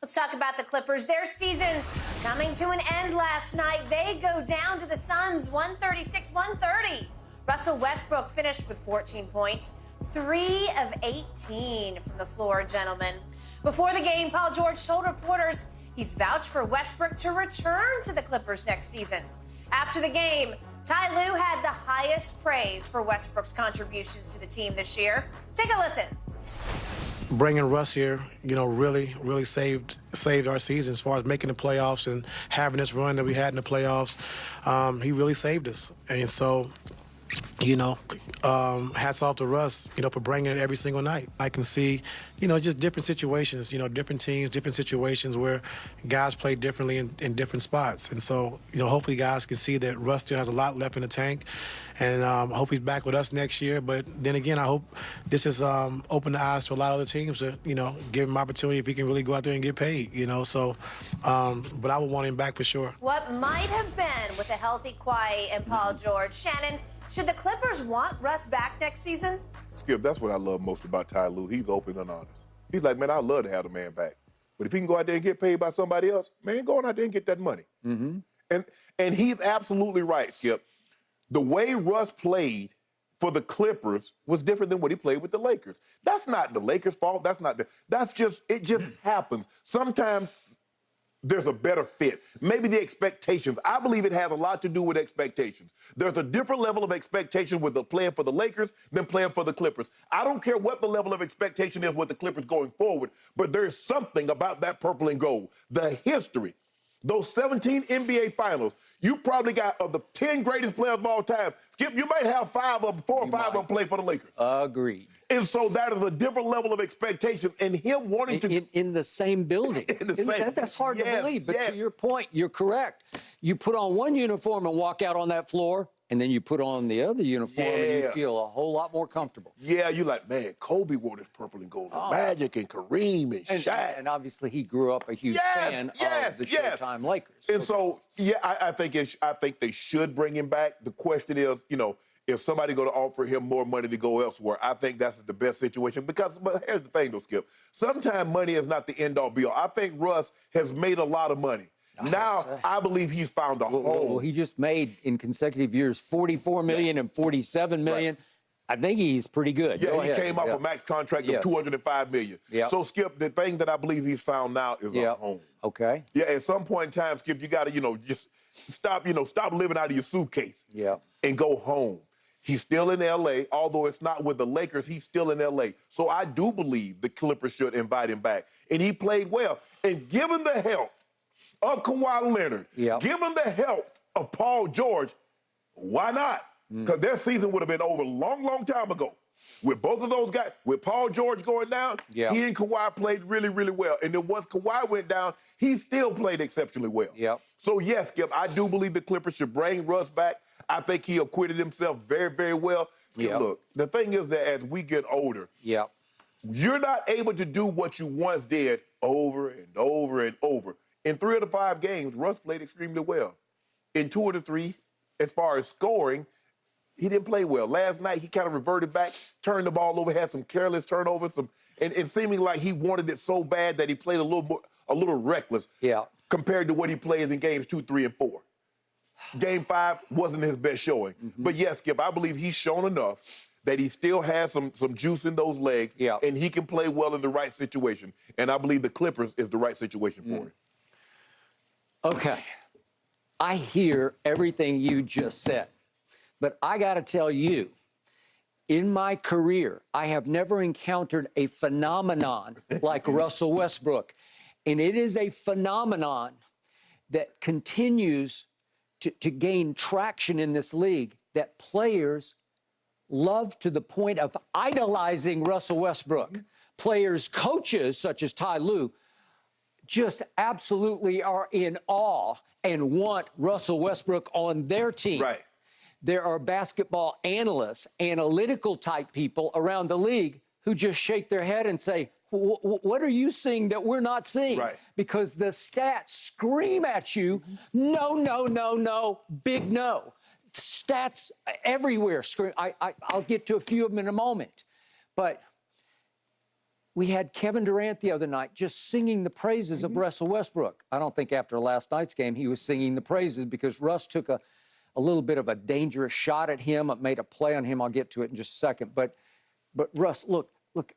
Let's talk about the Clippers. Their season coming to an end last night. They go down to the Suns 136-130. Russell Westbrook finished with 14 points, 3 of 18 from the floor, gentlemen. Before the game, Paul George told reporters he's vouched for Westbrook to return to the Clippers next season. After the game, Ty Lue had the highest praise for Westbrook's contributions to the team this year. Take a listen. Bringing Russ here, really saved our season as far as making the playoffs and having this run that we had in the playoffs. He really saved us. And so, hats off to Russ, for bringing it every single night. I can see, just different situations, different teams, different situations where guys play differently in different spots. And so, hopefully guys can see that Russ still has a lot left in the tank. And hope he's back with us next year. But then again, I hope this has opened the eyes to a lot of other teams to, give him opportunity if he can really go out there and get paid, So, but I would want him back for sure. What might have been with a healthy Kawhi and Paul George. Shannon, should the Clippers want Russ back next season? Skip, that's what I love most about Ty Lue. He's open and honest. He's like, man, I'd love to have the man back. But if he can go out there and get paid by somebody else, man, go on out there and get that money. Mm-hmm. And he's absolutely right, Skip. The way Russ played for the Clippers was different than what he played with the Lakers. That's not the Lakers' fault. It just happens. Sometimes there's a better fit. Maybe the expectations. I believe it has a lot to do with expectations. There's a different level of expectation with the playing for the Lakers than playing for the Clippers. I don't care what the level of expectation is with the Clippers going forward, but there's something about that purple and gold. The history. Those 17 NBA finals, you probably got of the 10 greatest players of all time. Skip, you might have 4 or 5 of them play for the Lakers. Agreed. And so that is a different level of expectation. And him wanting to... In the same building. That's hard to believe. But to your point, you're correct. You put on one uniform and walk out on that floor, and then you put on the other uniform and you feel a whole lot more comfortable. Yeah, you're like, man, Kobe wore this purple and gold. Magic and Kareem and Shaq. And obviously he grew up a huge fan of the Showtime Lakers. And so, I think they should bring him back. The question is, if somebody going to offer him more money to go elsewhere, I think that's the best situation. But here's the thing, though, Skip. Sometimes money is not the end-all, be-all. I think Russ has made a lot of money. Now, I believe he's found a home. Well, he just made, in consecutive years, $44 million and $47 million. Right. I think he's pretty good. Yeah, he came off a max contract of $205 million. Yep. So, Skip, the thing that I believe he's found now is a home. Okay. Yeah, at some point in time, Skip, you got to, just stop living out of your suitcase and go home. He's still in L.A., although it's not with the Lakers, he's still in L.A. So I do believe the Clippers should invite him back. And he played well. And given the help of Kawhi Leonard, given the help of Paul George, why not? Because their season would have been over a long, long time ago. With both of those guys, with Paul George going down, he and Kawhi played really, really well. And then once Kawhi went down, he still played exceptionally well. So, yes, Skip, I do believe the Clippers should bring Russ back. I think he acquitted himself very, very well. Look, the thing is that as we get older, you're not able to do what you once did over and over and over. In 3 of the 5 games, Russ played extremely well. In 2 of the 3, as far as scoring, he didn't play well. Last night, he kind of reverted back, turned the ball over, had some careless turnovers, and seeming like he wanted it so bad that he played a little reckless compared to what he played in games 2, 3, and 4. Game 5 wasn't his best showing. But yes, Skip, I believe he's shown enough that he still has some juice in those legs, and he can play well in the right situation. And I believe the Clippers is the right situation for him. Okay. I hear everything you just said. But I got to tell you, in my career, I have never encountered a phenomenon like Russell Westbrook. And it is a phenomenon that continues to gain traction in this league, that players love to the point of idolizing Russell Westbrook. Players, coaches such as Ty Lue, just absolutely are in awe and want Russell Westbrook on their team. Right. There are basketball analysts, analytical type people around the league who just shake their head and say, what are you seeing that we're not seeing? Right. Because the stats scream at you, no, no, no, no, big no. Stats everywhere scream. I'll get to a few of them in a moment. But we had Kevin Durant the other night just singing the praises of Russell Westbrook. I don't think after last night's game he was singing the praises because Russ took a little bit of a dangerous shot at him, made a play on him. I'll get to it in just a second. But Russ, look,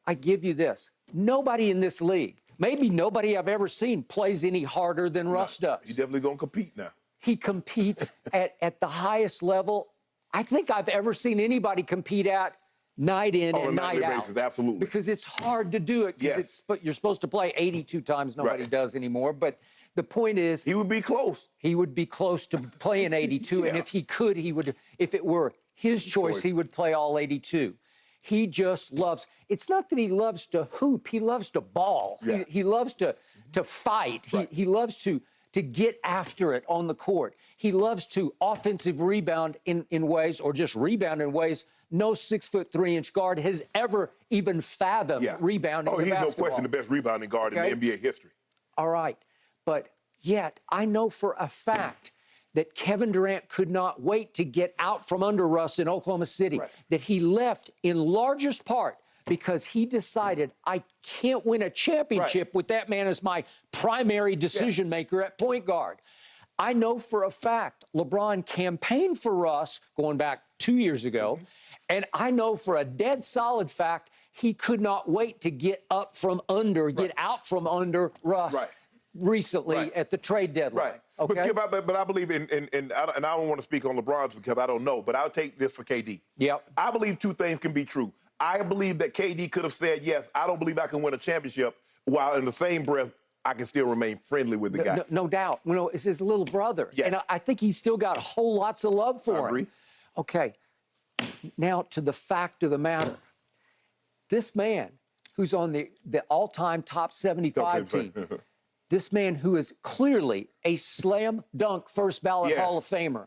I give you this. Nobody in this league, maybe nobody I've ever seen, plays any harder than Russ does. He's definitely going to compete now. He competes at the highest level I think I've ever seen anybody compete at night in and night out. Basis, absolutely. Because it's hard to do it. Yes. But you're supposed to play 82 times. Nobody does anymore. But the point is, he would be close. He would be close to playing 82. And if he could, he would. If it were his choice, he would play all 82. He just loves. It's not that he loves to hoop. He loves to ball. Yeah. He loves to fight. Right. He loves to get after it on the court. He loves to offensive rebound in ways, or just rebound in ways no 6'3" guard has ever even fathomed rebounding. Oh, he's no question the best rebounding guard in the NBA history. All right. But yet, I know for a fact that Kevin Durant could not wait to get out from under Russ in Oklahoma City, that he left in largest part because he decided, I can't win a championship with that man as my primary decision maker at point guard. I know for a fact LeBron campaigned for Russ going back 2 years ago, and I know for a dead solid fact he could not wait to get up from under, get out from under Russ recently at the trade deadline. Okay? But, Skip, but I believe and I don't want to speak on LeBron's because I don't know, but I'll take this for KD. Yep. I believe two things can be true. I believe that KD could have said, yes, I don't believe I can win a championship, while in the same breath, I can still remain friendly with the guy. No doubt. You know, it's his little brother. Yeah. And I think he's still got a whole lots of love for him. I agree. Okay. Now to the fact of the matter. This man who's on the all-time top 75 team, this man who is clearly a slam dunk first ballot Hall of Famer,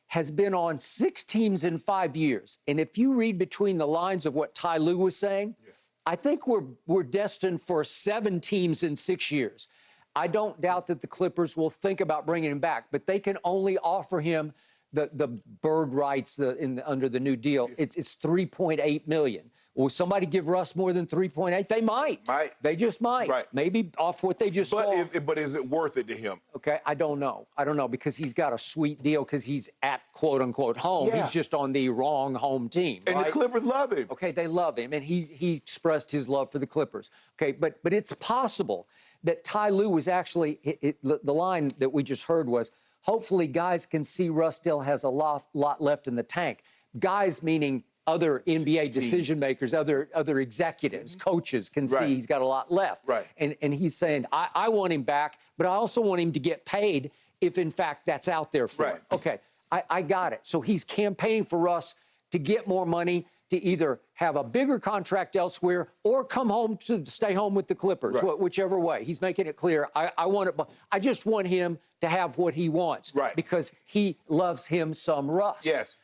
has been on 6 teams in 5 years. And if you read between the lines of what Ty Lue was saying, I think we're destined for 7 teams in 6 years. I don't doubt that the Clippers will think about bringing him back, but they can only offer him the bird rights under the new deal. It's $3.8 million. Will somebody give Russ more than 3.8? They might. They just might. Maybe off what they just saw. But is it worth it to him? Okay, I don't know. because he's got a sweet deal because he's at quote-unquote home. He's just on the wrong home team. And the Clippers love him. Okay, they love him, and he expressed his love for the Clippers. Okay, but it's possible that Ty Lue was actually, the line that we just heard was, hopefully guys can see Russ still has a lot left in the tank. Guys meaning other NBA decision makers, other executives, coaches can see he's got a lot left. And he's saying, I want him back, but I also want him to get paid if, in fact, that's out there for him. Okay, I got it. So he's campaigning for Russ to get more money, to either have a bigger contract elsewhere or come home to stay home with the Clippers, whichever way. He's making it clear. I just want him to have what he wants because he loves him some Russ. Yes.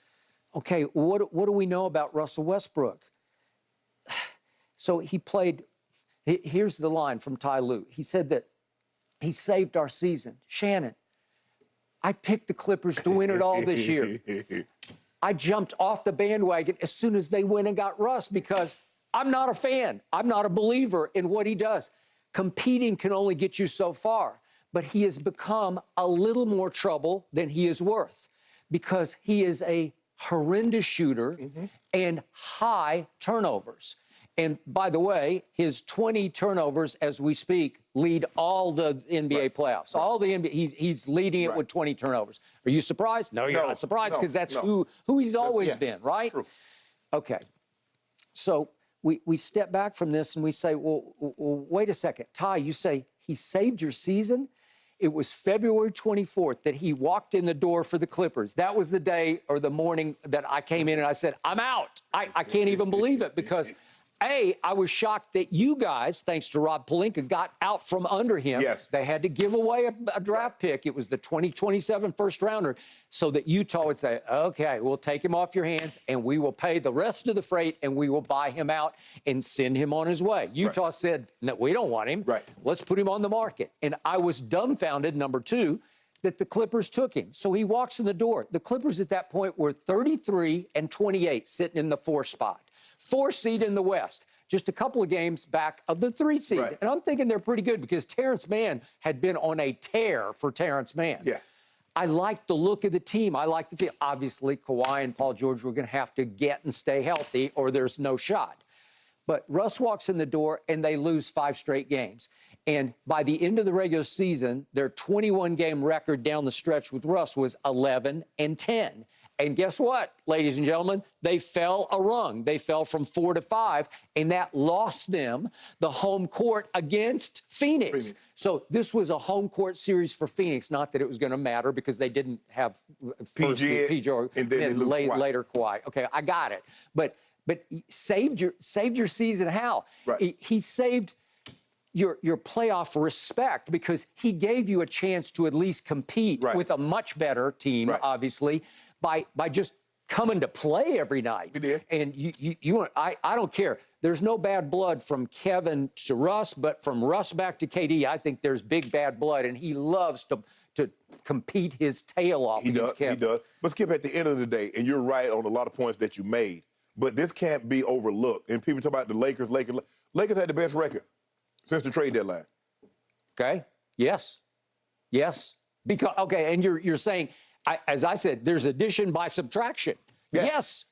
Okay, what do we know about Russell Westbrook? So he played, here's the line from Ty Lue. He said that he saved our season. Shannon, I picked the Clippers to win it all this year. I jumped off the bandwagon as soon as they went and got Russ because I'm not a fan. I'm not a believer in what he does. Competing can only get you so far, but he has become a little more trouble than he is worth because he is a horrendous shooter and high turnovers. And by the way, his 20 turnovers as we speak lead all the NBA playoffs. All the NBA, he's leading it with 20 turnovers. Are you surprised? No, you're not surprised because that's who he's always been, right? True. Okay. So we step back from this and we say, well, wait a second. Ty, you say he saved your season? It was February 24th that he walked in the door for the Clippers. That was the day or the morning that I came in and I said, I'm out. I can't even believe it because, A, I was shocked that you guys, thanks to Rob Pelinka, got out from under him. They had to give away a draft pick. It was the 2027 first rounder so that Utah would say, okay, we'll take him off your hands and we will pay the rest of the freight and we will buy him out and send him on his way. Utah said, no, we don't want him. Let's put him on the market. And I was dumbfounded, number 2, that the Clippers took him. So he walks in the door. The Clippers at that point were 33-28, sitting in the 4th spot. 4 seed in the West. just a couple of games back of the 3 seed. Right. And I'm thinking they're pretty good because Terrence Mann had been on a tear for Terrence Mann. Yeah. I like the look of the team. I like the feel. Obviously, Kawhi and Paul George were going to have to get and stay healthy or there's no shot. But Russ walks in the door and they lose 5 straight games. And by the end of the regular season, their 21-game record down the stretch with Russ was 11-10. And guess what, ladies and gentlemen? They fell a rung. They fell from 4 to 5, and that lost them the home court against Phoenix. So this was a home court series for Phoenix. Not that it was going to matter because they didn't have PG and then later Kawhi. Okay, I got it. But saved your season how? Right. He saved your playoff respect because he gave you a chance to at least compete with a much better team, obviously, by just coming to play every night. He did. And I don't care. There's no bad blood from Kevin to Russ, but from Russ back to KD, I think there's big bad blood, and he loves to compete his tail off against Kevin. He does. But Skip, at the end of the day, and you're right on a lot of points that you made, but this can't be overlooked. And people talk about the Lakers. Lakers had the best record since the trade deadline. Okay. Yes. Because and you're saying, as I said, there's addition by subtraction. Yeah. Yes.